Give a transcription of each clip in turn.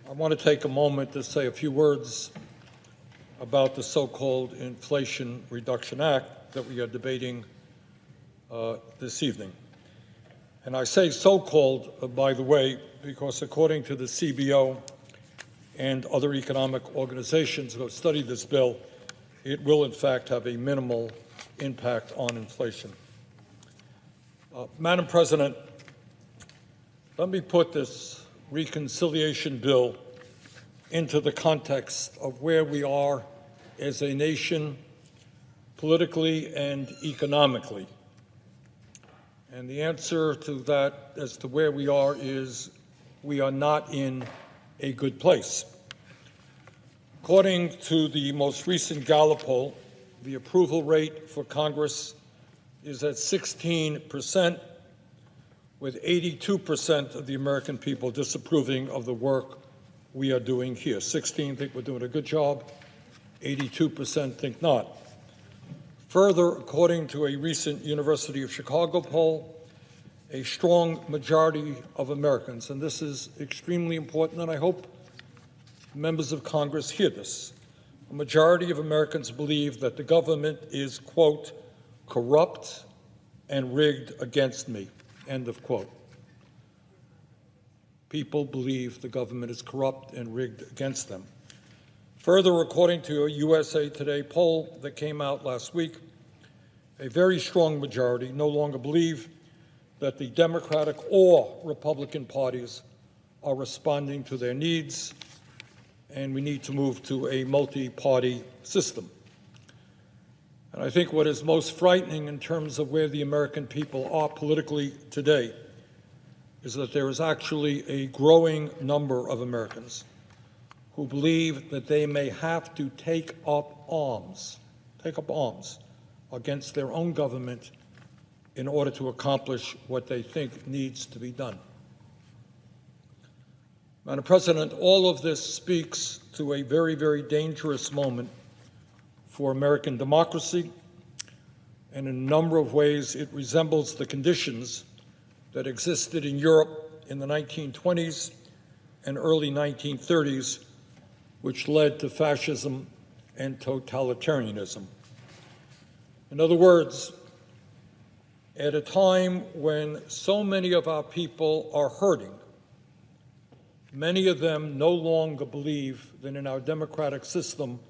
I want to take a moment to say a few words about the so-called Inflation Reduction Act that we are debating this evening. And I say so-called, by the way, because according to the CBO and other economic organizations who have studied this bill, it will in fact have a minimal impact on inflation. Madam President, let me put this reconciliation bill into the context of where we are as a nation politically and economically. And the answer to that as to where we are is we are not in a good place. According to the most recent Gallup poll, the approval rate for Congress is at 16%, with 82% of the American people disapproving of the work we are doing here. 16 think we're doing a good job, 82% think not. Further, according to a recent University of Chicago poll, a strong majority of Americans, and this is extremely important, and I hope members of Congress hear this, a majority of Americans believe that the government is, quote, corrupt and rigged against me, end of quote. People believe the government is corrupt and rigged against them. Further, according to a USA Today poll that came out last week, a very strong majority no longer believe that the Democratic or Republican parties are responding to their needs, and we need to move to a multi-party system. And I think what is most frightening in terms of where the American people are politically today is that there is actually a growing number of Americans who believe that they may have to take up arms against their own government in order to accomplish what they think needs to be done. Madam President, all of this speaks to a very, very dangerous moment for American democracy, and in a number of ways it resembles the conditions that existed in Europe in the 1920s and early 1930s, which led to fascism and totalitarianism. In other words, at a time when so many of our people are hurting, many of them no longer believe that in our democratic system,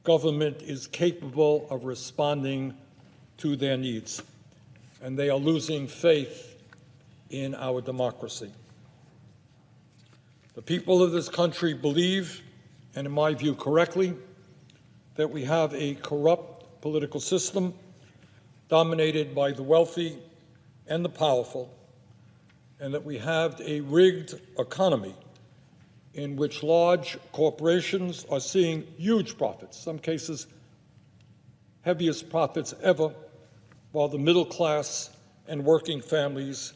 government is capable of responding to their needs, and they are losing faith in our democracy. The people of this country believe, and in my view correctly, that we have a corrupt political system dominated by the wealthy and the powerful, and that we have a rigged economy in which large corporations are seeing huge profits, some cases heaviest profits ever, while the middle class and working families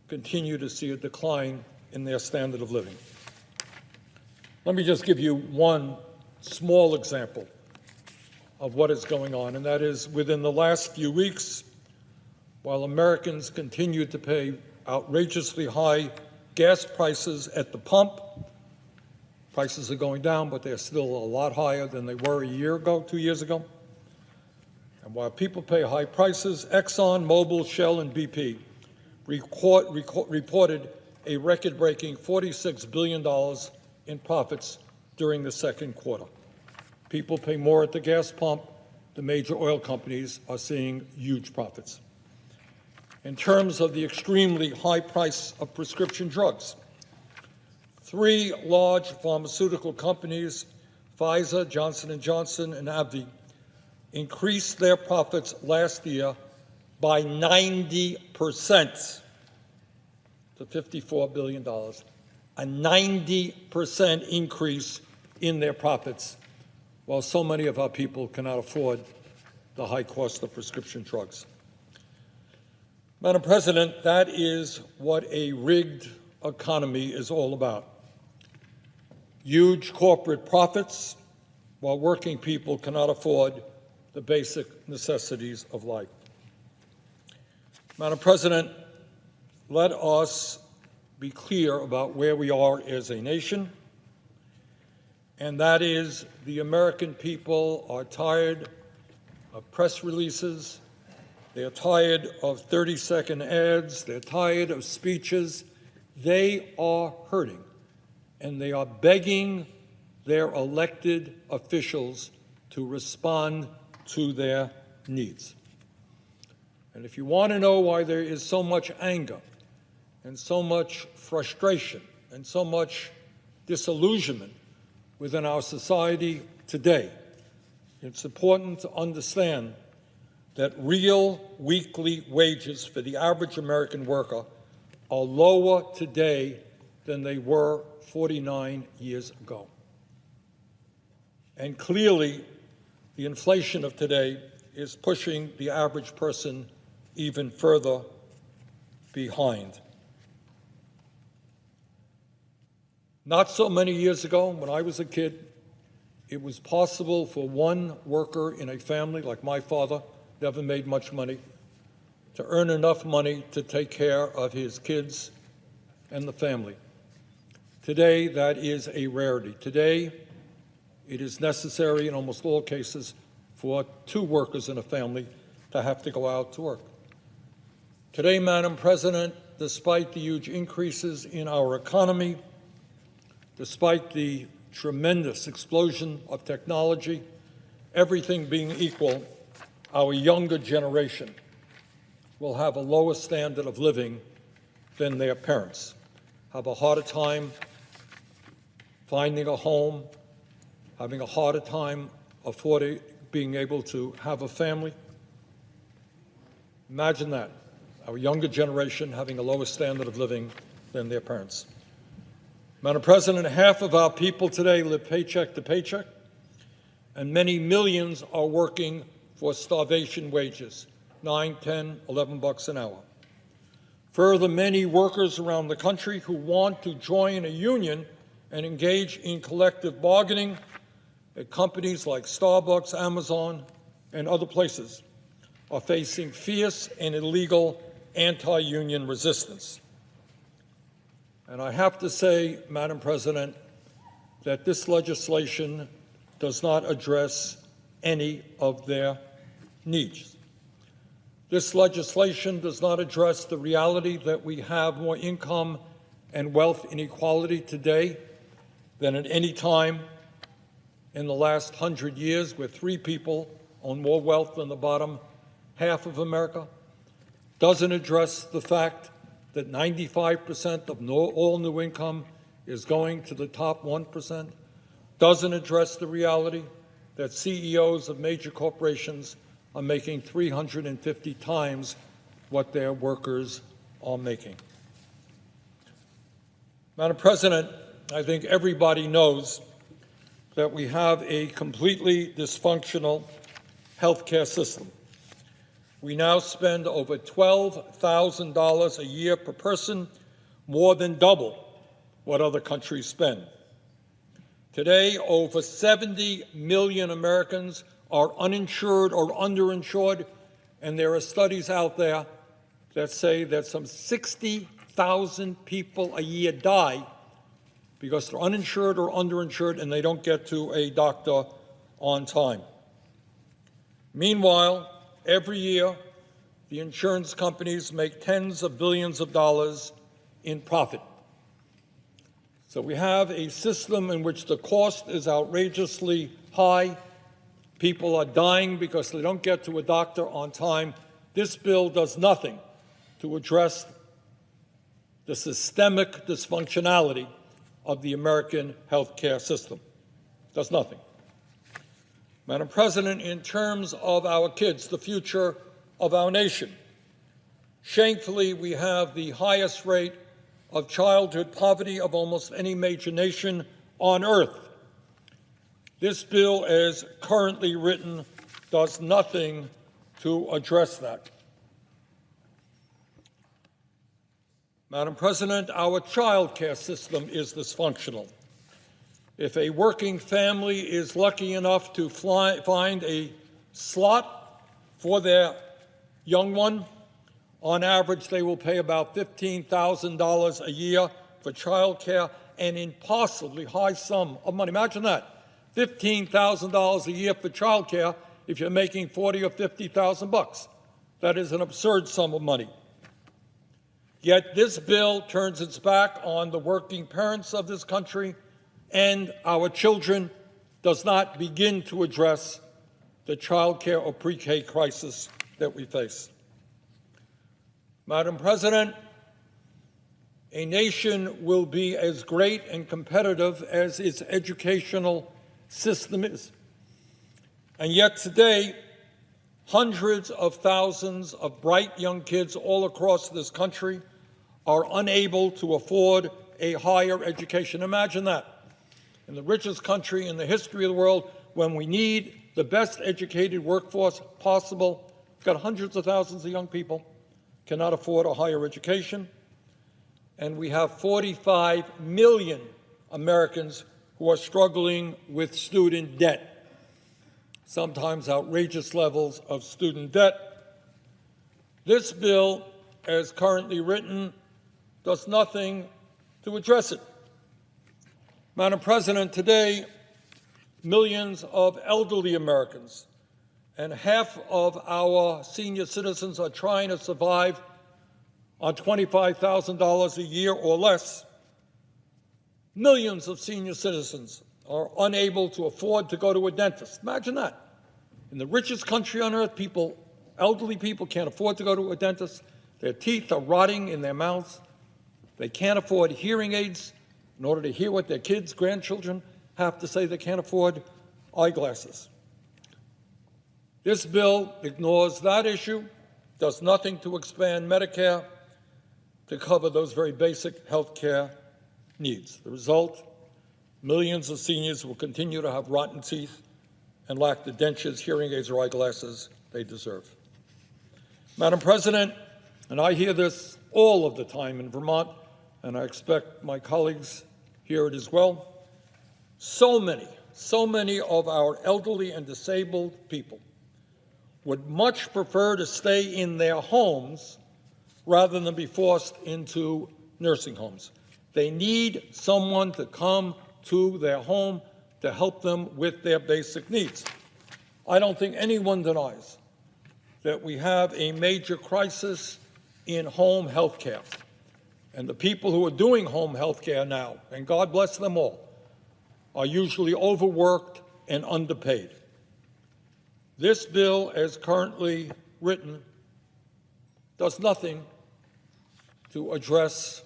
continue to see a decline in their standard of living. Let me just give you one small example of what is going on, and that is within the last few weeks, while Americans continue to pay outrageously high gas prices at the pump, prices are going down, but they're still a lot higher than they were a year ago, 2 years ago. And while people pay high prices, Exxon, Mobil, Shell, and BP reported a record-breaking $46 billion in profits during the second quarter. People pay more at the gas pump. The major oil companies are seeing huge profits. In terms of the extremely high price of prescription drugs, 3 large pharmaceutical companies, Pfizer, Johnson & Johnson, and AbbVie, increased their profits last year by 90% to $54 billion, a 90% increase in their profits, while so many of our people cannot afford the high cost of prescription drugs. Madam President, that is what a rigged economy is all about. Huge corporate profits, while working people cannot afford the basic necessities of life. Madam President, let us be clear about where we are as a nation and that is the American people are tired of press releases. They're tired of 30-second ads. They're tired of speeches. They are hurting, and they are begging their elected officials to respond to their needs. And if you want to know why there is so much anger and so much frustration and so much disillusionment within our society today, it's important to understand that real weekly wages for the average American worker are lower today than they were 49 years ago. And clearly, the inflation of today is pushing the average person even further behind. Not so many years ago, when I was a kid, it was possible for one worker in a family, like my father, never made much money, to earn enough money to take care of his kids and the family. Today, that is a rarity. Today, it is necessary in almost all cases for two workers in a family to have to go out to work. Today, Madam President, despite the huge increases in our economy, despite the tremendous explosion of technology, everything being equal, our younger generation will have a lower standard of living than their parents, have a harder time finding a home, having a harder time affording, being able to have a family. Imagine that, our younger generation having a lower standard of living than their parents. Madam President, half of our people today live paycheck to paycheck, and many millions are working for starvation wages, 9, 10, 11 bucks an hour. Further, many workers around the country who want to join a union and engage in collective bargaining at companies like Starbucks, Amazon, and other places are facing fierce and illegal anti-union resistance. And I have to say, Madam President, that this legislation does not address any of their needs. This legislation does not address the reality that we have more income and wealth inequality today than at any time in the last 100 years, where 3 people own more wealth than the bottom half of America. Doesn't address the fact that 95% of all new income is going to the top 1%, doesn't address the reality that CEOs of major corporations are making 350 times what their workers are making. Madam President, I think everybody knows that we have a completely dysfunctional health care system. We now spend over $12,000 a year per person, more than double what other countries spend. Today, over 70 million Americans are uninsured or underinsured, and there are studies out there that say that some 60,000 people a year die because they're uninsured or underinsured and they don't get to a doctor on time. Meanwhile, every year, the insurance companies make tens of billions of dollars in profit. So we have a system in which the cost is outrageously high. People are dying because they don't get to a doctor on time. This bill does nothing to address the systemic dysfunctionality of the American health care system. Does nothing. Madam President, in terms of our kids, the future of our nation, shamefully, we have the highest rate of childhood poverty of almost any major nation on earth. This bill, as currently written, does nothing to address that. Madam President, our child care system is dysfunctional. If a working family is lucky enough to find a slot for their young one, on average they will pay about $15,000 a year for child care, an impossibly high sum of money. Imagine that, $15,000 a year for child care if you're making $40,000 or $50,000. That is an absurd sum of money. Yet this bill turns its back on the working parents of this country and our children, does not begin to address the child care or pre-K crisis that we face. Madam President, a nation will be as great and competitive as its educational system is. And yet today, hundreds of thousands of bright young kids all across this country are unable to afford a higher education. Imagine that. In the richest country in the history of the world, when we need the best educated workforce possible, we've got hundreds of thousands of young people cannot afford a higher education, and we have 45 million Americans who are struggling with student debt, sometimes outrageous levels of student debt. This bill, as currently written, does nothing to address it. Madam President, today, millions of elderly Americans and half of our senior citizens are trying to survive on $25,000 a year or less. Millions of senior citizens are unable to afford to go to a dentist. Imagine that. In the richest country on earth, elderly people can't afford to go to a dentist. Their teeth are rotting in their mouths. They can't afford hearing aids in order to hear what their kids, grandchildren have to say. They can't afford eyeglasses. This bill ignores that issue, does nothing to expand Medicare to cover those very basic health care needs. The result, millions of seniors will continue to have rotten teeth and lack the dentures, hearing aids, or eyeglasses they deserve. Madam President, and I hear this all of the time in Vermont, and I expect my colleagues hear it as well, so many of our elderly and disabled people would much prefer to stay in their homes rather than be forced into nursing homes. They need someone to come to their home to help them with their basic needs. I don't think anyone denies that we have a major crisis in home health care. And the people who are doing home health care now, and God bless them all, are usually overworked and underpaid. This bill, as currently written, does nothing to address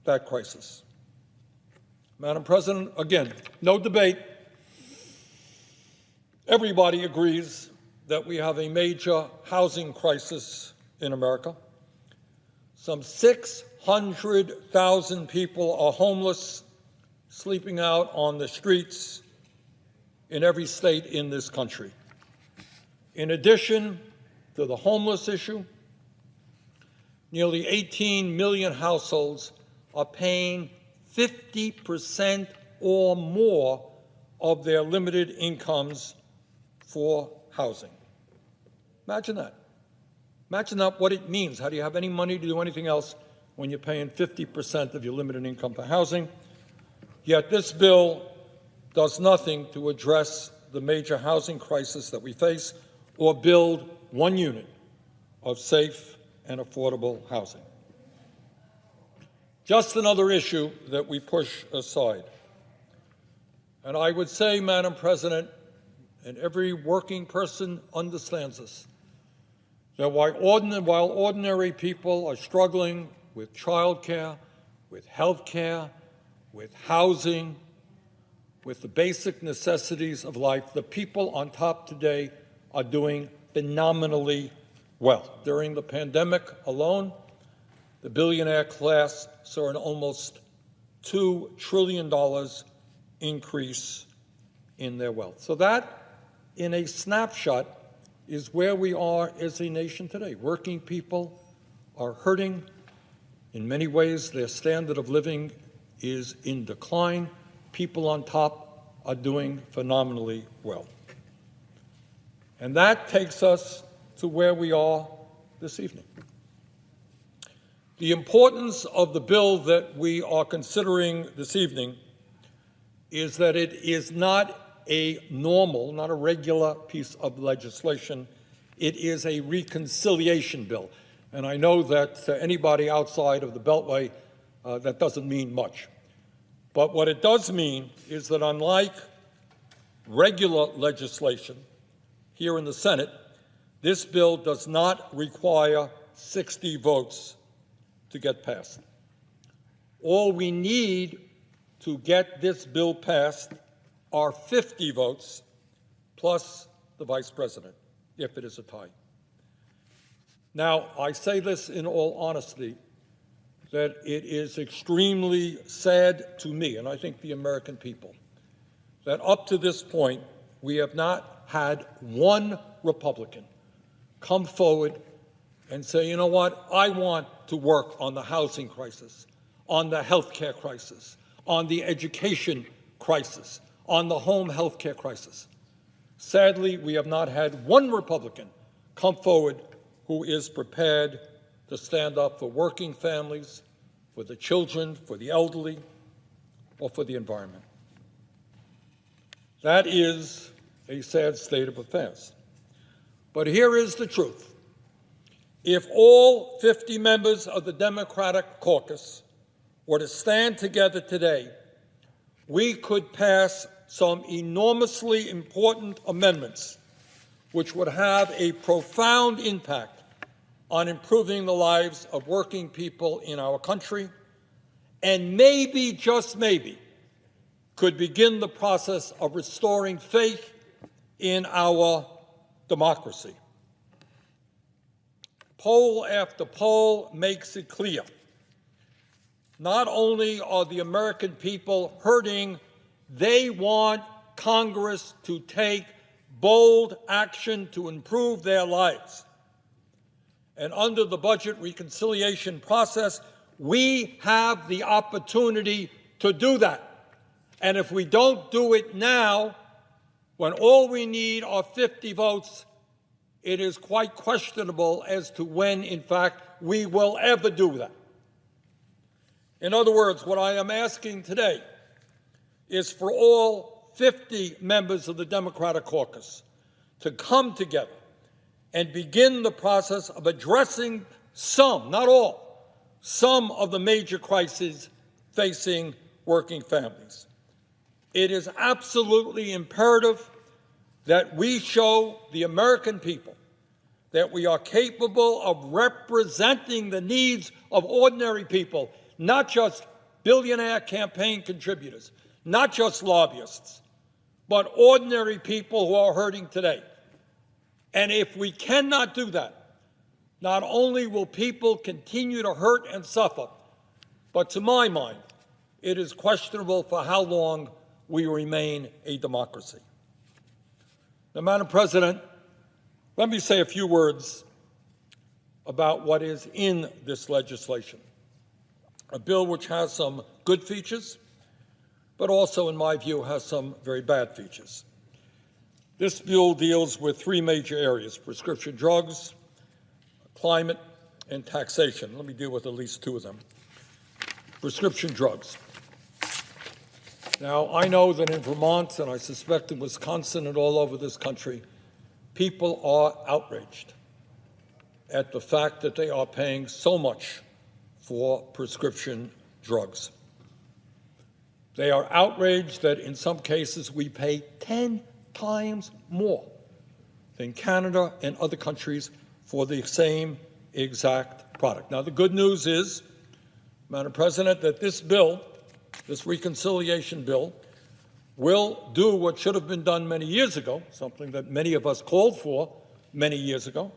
that crisis. Madam President, again, no debate. Everybody agrees that we have a major housing crisis in America. Some 600,000 people are homeless, sleeping out on the streets in every state in this country. In addition to the homeless issue, nearly 18 million households are paying 50% or more of their limited incomes for housing. Imagine that. Imagine that, what it means. How do you have any money to do anything else when you're paying 50% of your limited income for housing? Yet this bill does nothing to address the major housing crisis that we face or build one unit of safe and affordable housing. Just another issue that we push aside. And I would say, Madam President, and every working person understands this, that while ordinary people are struggling with child care, with health care, with housing, with the basic necessities of life, the people on top today are doing phenomenally well. During the pandemic alone, the billionaire class saw an almost $2 trillion increase in their wealth. So that, in a snapshot, is where we are as a nation today. Working people are hurting. In many ways, their standard of living is in decline. People on top are doing phenomenally well. And that takes us to where we are this evening. The importance of the bill that we are considering this evening is that it is not a normal, not a regular piece of legislation. It is a reconciliation bill. And I know that to anybody outside of the Beltway, that doesn't mean much. But what it does mean is that unlike regular legislation here in the Senate, this bill does not require 60 votes to get passed. All we need to get this bill passed are 50 votes plus the vice president, if it is a tie. Now, I say this in all honesty, that it is extremely sad to me, and I think the American people, that up to this point, we have not had one Republican come forward and say, you know what, I want to work on the housing crisis, on the health care crisis, on the education crisis, on the home health care crisis. Sadly, we have not had one Republican come forward who is prepared to stand up for working families, for the children, for the elderly, or for the environment. That is a sad state of affairs. But here is the truth. If all 50 members of the Democratic caucus were to stand together today, we could pass some enormously important amendments which would have a profound impact on improving the lives of working people in our country, and maybe, just maybe, could begin the process of restoring faith in our democracy. Poll after poll makes it clear. Not only are the American people hurting, they want Congress to take bold action to improve their lives. And under the budget reconciliation process, we have the opportunity to do that. And if we don't do it now, when all we need are 50 votes, it is quite questionable as to when, in fact, we will ever do that. In other words, what I am asking today is for all 50 members of the Democratic caucus to come together and begin the process of addressing some, not all, some of the major crises facing working families. It is absolutely imperative that we show the American people that we are capable of representing the needs of ordinary people, not just billionaire campaign contributors, not just lobbyists, but ordinary people who are hurting today. And if we cannot do that, not only will people continue to hurt and suffer, but to my mind, it is questionable for how long we remain a democracy. Now, Madam President, let me say a few words about what is in this legislation. A bill which has some good features, but also, in my view, has some very bad features. This bill deals with three major areas: prescription drugs, climate, and taxation. Let me deal with at least two of them. Prescription drugs. Now, I know that in Vermont, and I suspect in Wisconsin and all over this country, people are outraged at the fact that they are paying so much for prescription drugs. They are outraged that in some cases we pay 10 times more than Canada and other countries for the same exact product. Now, the good news is, Madam President, that this bill, this reconciliation bill, will do what should have been done many years ago, something that many of us called for many years ago,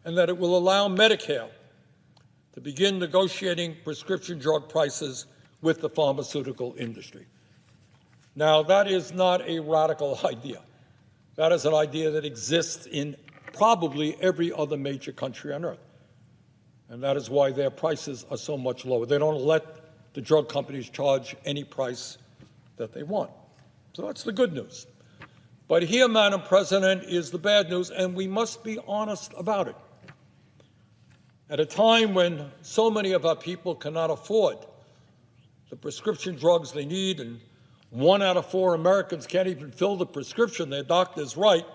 and that it will allow Medicare to begin negotiating prescription drug prices with the pharmaceutical industry. Now, that is not a radical idea. That is an idea that exists in probably every other major country on earth. And that is why their prices are so much lower. They don't let the drug companies charge any price that they want. So that's the good news. But here, Madam President, is the bad news, and we must be honest about it. At a time when so many of our people cannot afford the prescription drugs they need, and 1 out of 4 Americans can't even fill the prescription their doctors write,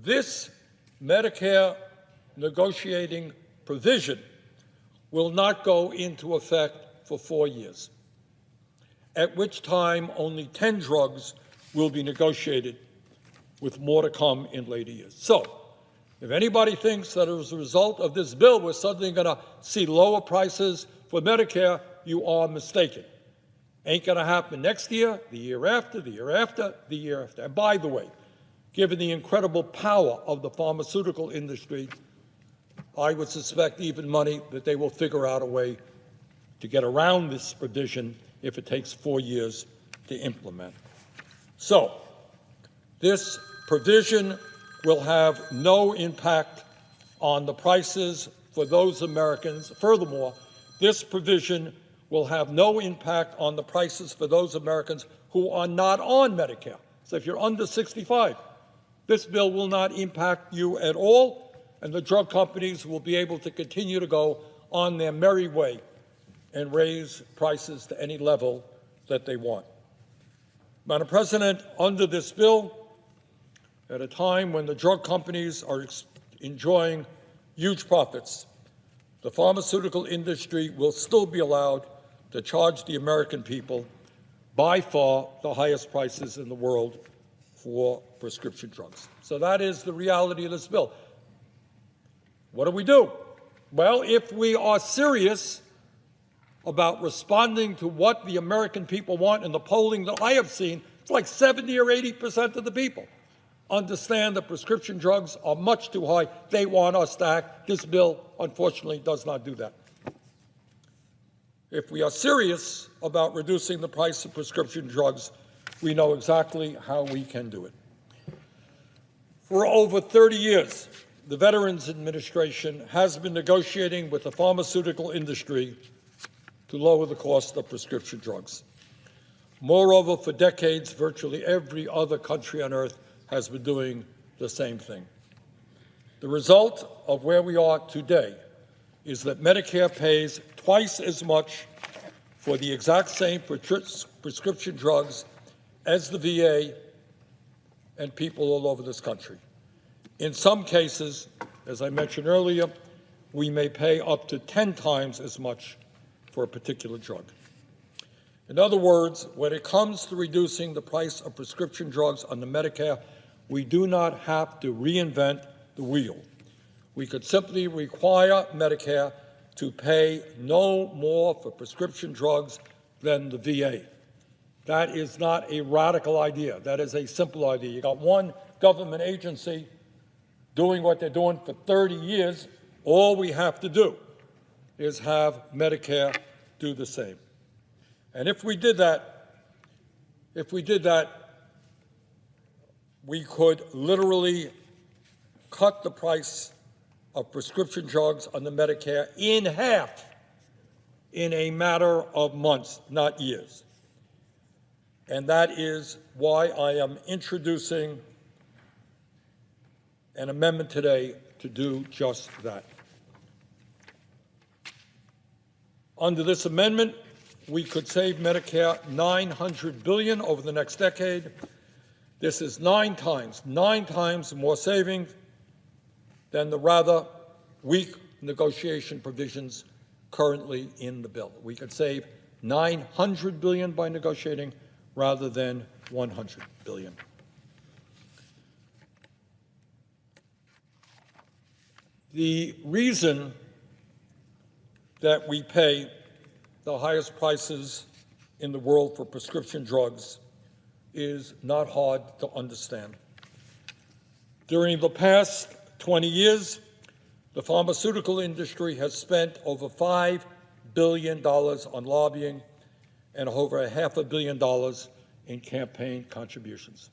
this Medicare negotiating provision will not go into effect for 4 years, at which time only 10 drugs will be negotiated, with more to come in later years. So, if anybody thinks that as a result of this bill we're suddenly going to see lower prices for Medicare, you are mistaken. Ain't going to happen next year, the year after, the year after, the year after. And by the way, given the incredible power of the pharmaceutical industry, I would suspect even money that they will figure out a way to get around this provision if it takes 4 years to implement. So, this provision will have no impact on the prices for those Americans. Furthermore, this provision will have no impact on the prices for those Americans who are not on Medicare. So if you're under 65, this bill will not impact you at all, and the drug companies will be able to continue to go on their merry way and raise prices to any level that they want. Madam President, under this bill, at a time when the drug companies are enjoying huge profits, the pharmaceutical industry will still be allowed to charge the American people by far the highest prices in the world for prescription drugs. So that is the reality of this bill. What do? Well, if we are serious about responding to what the American people want, in the polling that I have seen, it's like 70 or 80% of the people understand that prescription drugs are much too high. They want us to act. This bill, unfortunately, does not do that. If we are serious about reducing the price of prescription drugs, we know exactly how we can do it. For over 30 years, the Veterans Administration has been negotiating with the pharmaceutical industry to lower the cost of prescription drugs. Moreover, for decades, virtually every other country on earth has been doing the same thing. The result of where we are today is that Medicare pays twice as much for the exact same prescription drugs as the VA and people all over this country. In some cases, as I mentioned earlier, we may pay up to 10 times as much for a particular drug. In other words, when it comes to reducing the price of prescription drugs under Medicare, we do not have to reinvent the wheel. We could simply require Medicare to pay no more for prescription drugs than the VA. That is not a radical idea. That is a simple idea. You got one government agency doing what they're doing for 30 years. All we have to do is have Medicare do the same. And if we did that, we could literally cut the price of prescription drugs under Medicare in half in a matter of months, not years. And that is why I am introducing an amendment today to do just that. Under this amendment, we could save Medicare $900 billion over the next decade. This is 9 times more savings than the rather weak negotiation provisions currently in the bill. We could save $900 billion by negotiating rather than $100 billion. The reason that we pay the highest prices in the world for prescription drugs is not hard to understand. During the past 20 years, the pharmaceutical industry has spent over $5 billion on lobbying and over $500 million in campaign contributions.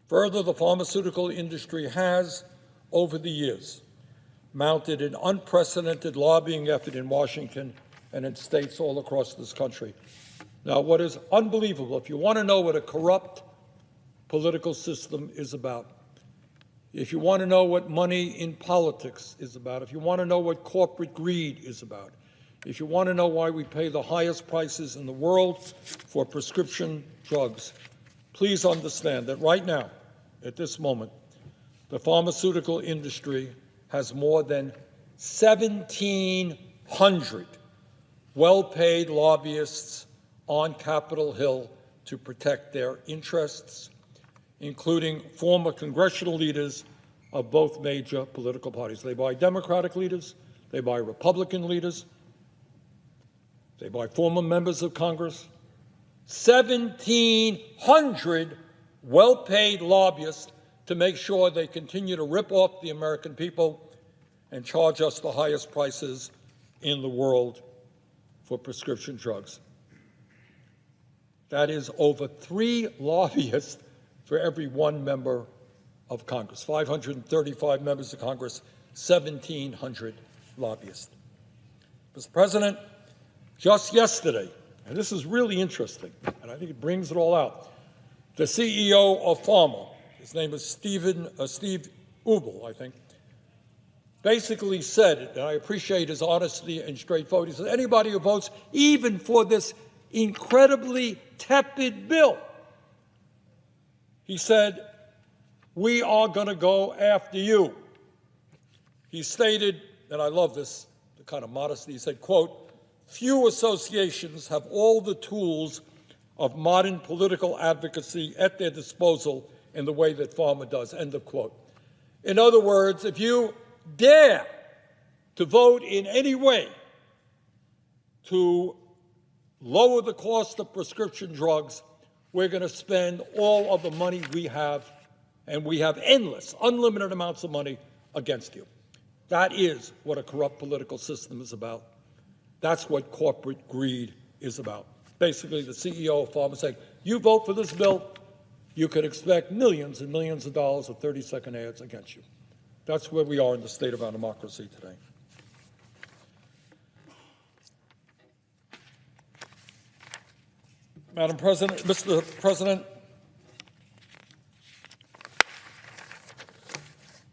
Further, the pharmaceutical industry has, over the years, mounted an unprecedented lobbying effort in Washington and in states all across this country. Now, what is unbelievable, if you want to know what a corrupt political system is about, If you want to know what money in politics is about, if you want to know what corporate greed is about, if you want to know why we pay the highest prices in the world for prescription drugs, please understand that right now, at this moment, the pharmaceutical industry has more than 1,700 well-paid lobbyists on Capitol Hill to protect their interests, including former congressional leaders of both major political parties. They buy Democratic leaders, they buy Republican leaders, they buy former members of Congress. 1,700 well-paid lobbyists to make sure they continue to rip off the American people and charge us the highest prices in the world for prescription drugs. That is over 3 lobbyists for every 1 member of Congress. 535 members of Congress, 1,700 lobbyists. Mr. President, just yesterday, and this is really interesting, and I think it brings it all out, the CEO of Pharma, his name is Steve Ubel, I think, basically said, and I appreciate his honesty and straightforward, he said, anybody who votes even for this incredibly tepid bill, he said, we are going to go after you. He stated, and I love this, the kind of modesty, he said, quote, few associations have all the tools of modern political advocacy at their disposal in the way that Pharma does, end of quote. In other words, if you dare to vote in any way to lower the cost of prescription drugs, we're going to spend all of the money we have, and we have endless, unlimited amounts of money against you. That is what a corrupt political system is about. That's what corporate greed is about. Basically, the CEO of Pharma saying, you vote for this bill, you could expect millions and millions of dollars of 30-second ads against you. That's where we are in the state of our democracy today. Madam President, Mr. President,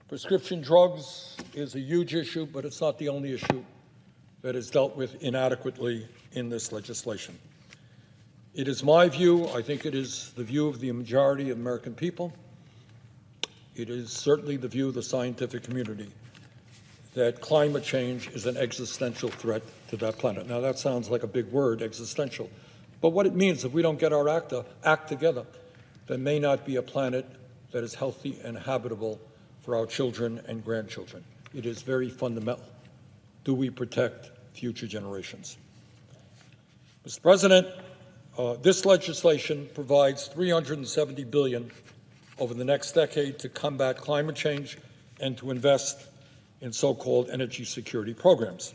prescription drugs is a huge issue, but it's not the only issue that is dealt with inadequately in this legislation. It is my view, I think it is the view of the majority of American people, it is certainly the view of the scientific community, that climate change is an existential threat to that planet. Now, that sounds like a big word, existential. But what it means, if we don't get our act together, there may not be a planet that is healthy and habitable for our children and grandchildren. It is very fundamental. Do we protect future generations? Mr. President, this legislation provides $370 billion over the next decade to combat climate change and to invest in so-called energy security programs.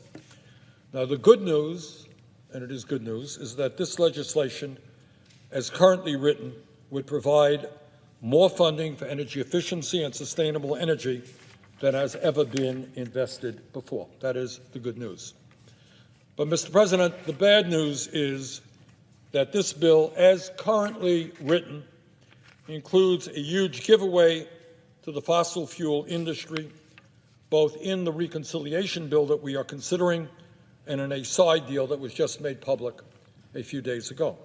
Now, the good news, and it is good news, is that this legislation, as currently written, would provide more funding for energy efficiency and sustainable energy than has ever been invested before. That is the good news. But, Mr. President, the bad news is that this bill, as currently written, includes a huge giveaway to the fossil fuel industry, both in the reconciliation bill that we are considering and in a side deal that was just made public a few days ago.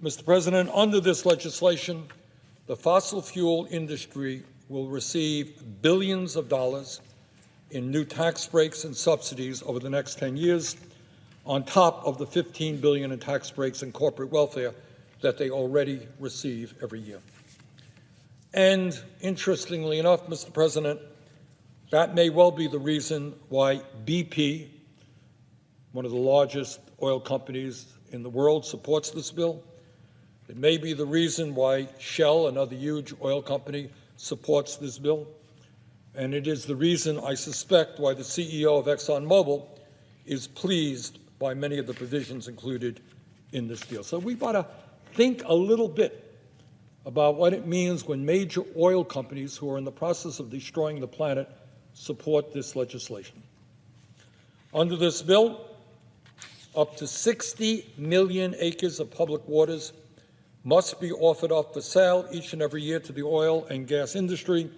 Mr. President, under this legislation, the fossil fuel industry will receive billions of dollars in new tax breaks and subsidies over the next 10 years, on top of the $15 billion in tax breaks and corporate welfare that they already receive every year. And interestingly enough, Mr. President, that may well be the reason why BP, one of the largest oil companies in the world, supports this bill. It may be the reason why Shell, another huge oil company, supports this bill. And it is the reason, I suspect, why the CEO of ExxonMobil is pleased by many of the provisions included in this deal. So we've got to think a little bit about what it means when major oil companies who are in the process of destroying the planet support this legislation. Under this bill, up to 60 million acres of public waters must be offered up for sale each and every year to the oil and gas industry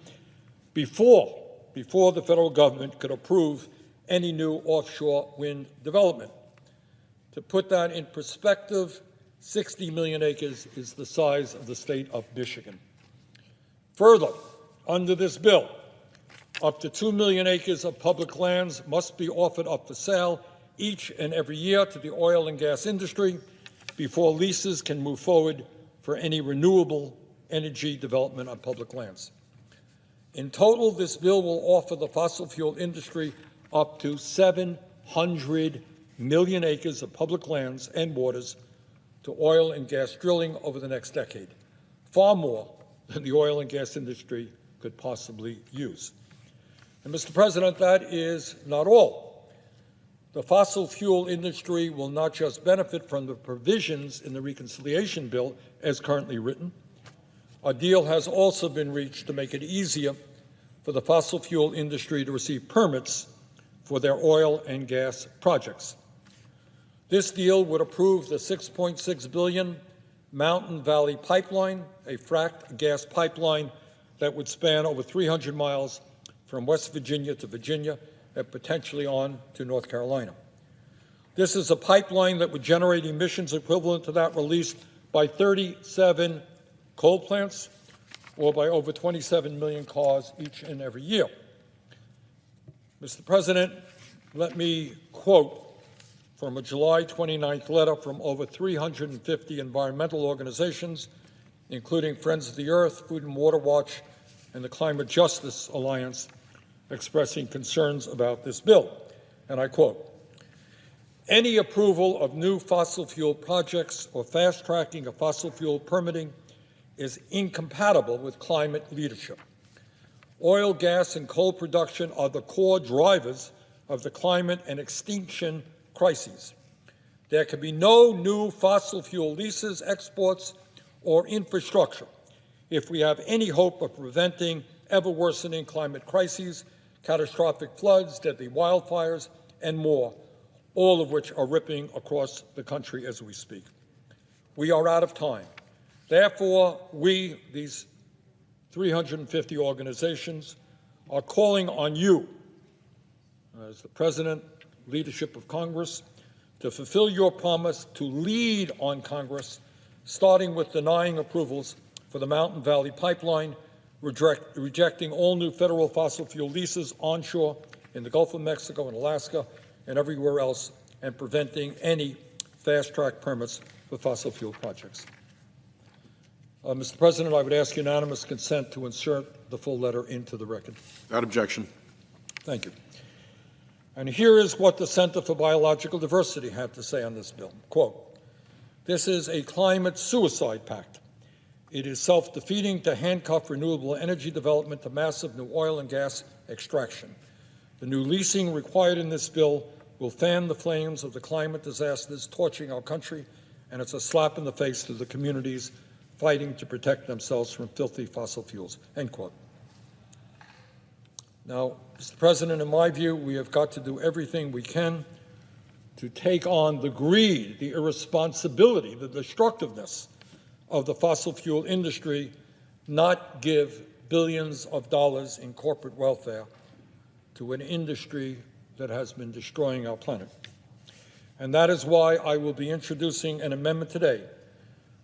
before the federal government could approve any new offshore wind development. To put that in perspective, 60 million acres is the size of the state of Michigan. Further, under this bill, up to 2 million acres of public lands must be offered up for sale each and every year to the oil and gas industry before leases can move forward for any renewable energy development on public lands. In total, this bill will offer the fossil fuel industry up to 700 million acres of public lands and waters to oil and gas drilling over the next decade, far more than the oil and gas industry could possibly use. And, Mr. President, that is not all. The fossil fuel industry will not just benefit from the provisions in the reconciliation bill as currently written. A deal has also been reached to make it easier for the fossil fuel industry to receive permits for their oil and gas projects. This deal would approve the $6.6 billion Mountain Valley Pipeline, a fracked gas pipeline that would span over 300 miles from West Virginia to Virginia and potentially on to North Carolina. This is a pipeline that would generate emissions equivalent to that released by 37 coal plants or by over 27 million cars each and every year. Mr. President, let me quote from a July 29th letter from over 350 environmental organizations, including Friends of the Earth, Food and Water Watch, and the Climate Justice Alliance, expressing concerns about this bill. And I quote, "Any approval of new fossil fuel projects or fast-tracking of fossil fuel permitting is incompatible with climate leadership. Oil, gas, and coal production are the core drivers of the climate and extinction crises. There can be no new fossil fuel leases, exports, or infrastructure if we have any hope of preventing ever-worsening climate crises, catastrophic floods, deadly wildfires, and more, all of which are ripping across the country as we speak. We are out of time. Therefore, we, these 350 organizations, are calling on you, as the President, leadership of Congress, to fulfill your promise to lead on Congress, starting with denying approvals for the Mountain Valley Pipeline, rejecting all new federal fossil fuel leases onshore in the Gulf of Mexico and Alaska and everywhere else, and preventing any fast-track permits for fossil fuel projects. Mr. President, I would ask unanimous consent to insert the full letter into the record. Without objection. Thank you. And here is what the Center for Biological Diversity had to say on this bill. Quote, "This is a climate suicide pact. It is self-defeating to handcuff renewable energy development to massive new oil and gas extraction. The new leasing required in this bill will fan the flames of the climate disasters torching our country, and it's a slap in the face to the communities fighting to protect themselves from filthy fossil fuels," end quote. Now, Mr. President, in my view, we have got to do everything we can to take on the greed, the irresponsibility, the destructiveness of the fossil fuel industry, not give billions of dollars in corporate welfare to an industry that has been destroying our planet. And that is why I will be introducing an amendment today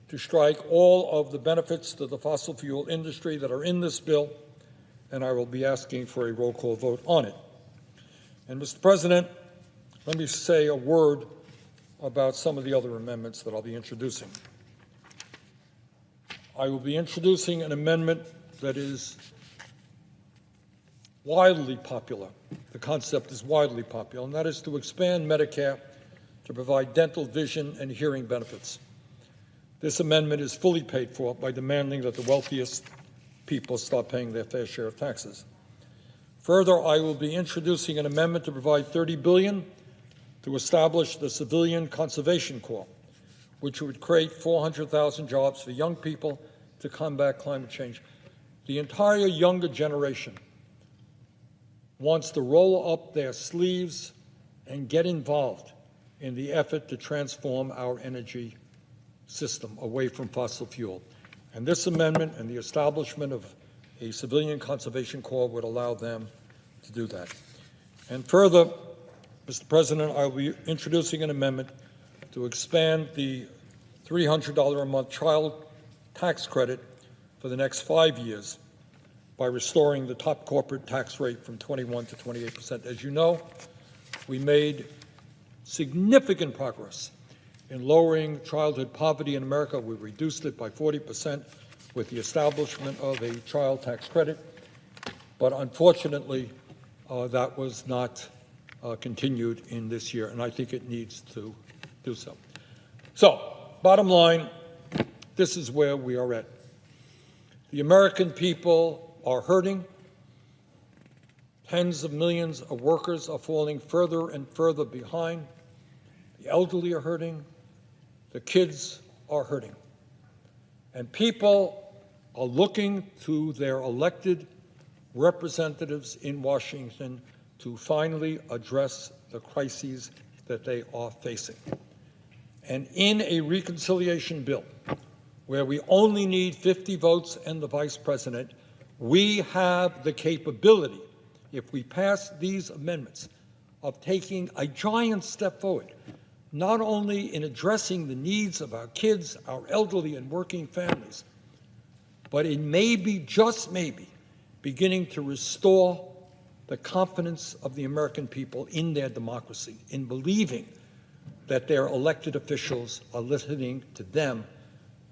to strike all of the benefits to the fossil fuel industry that are in this bill, and I will be asking for a roll call vote on it. And, Mr. President, let me say a word about some of the other amendments that I'll be introducing. I will be introducing an amendment that is widely popular. The concept is widely popular, and that is to expand Medicare to provide dental, vision, and hearing benefits. This amendment is fully paid for by demanding that the wealthiest people start paying their fair share of taxes. Further, I will be introducing an amendment to provide $30 billion to establish the Civilian Conservation Corps, which would create 400,000 jobs for young people to combat climate change. The entire younger generation wants to roll up their sleeves and get involved in the effort to transform our energy system away from fossil fuel. And this amendment and the establishment of a civilian conservation corps would allow them to do that. And further, Mr. President, I will be introducing an amendment to expand the $300 a month child tax credit for the next 5 years by restoring the top corporate tax rate from 21 to 28%. As you know, we made significant progress in lowering childhood poverty in America. We reduced it by 40% with the establishment of a child tax credit, but unfortunately, that was not continued in this year, and I think it needs to do so. So, bottom line, this is where we are at. The American people are hurting. Tens of millions of workers are falling further and further behind. The elderly are hurting. The kids are hurting. And people are looking to their elected representatives in Washington to finally address the crises that they are facing. And in a reconciliation bill, where we only need 50 votes and the vice president, we have the capability, if we pass these amendments, of taking a giant step forward, not only in addressing the needs of our kids, our elderly and working families, but in maybe, just maybe, beginning to restore the confidence of the American people in their democracy, in believing that their elected officials are listening to them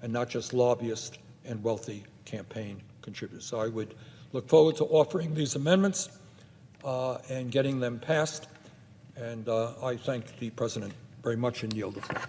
and not just lobbyists and wealthy campaign contributors. So I would look forward to offering these amendments and getting them passed. And I thank the President very much and yield the floor.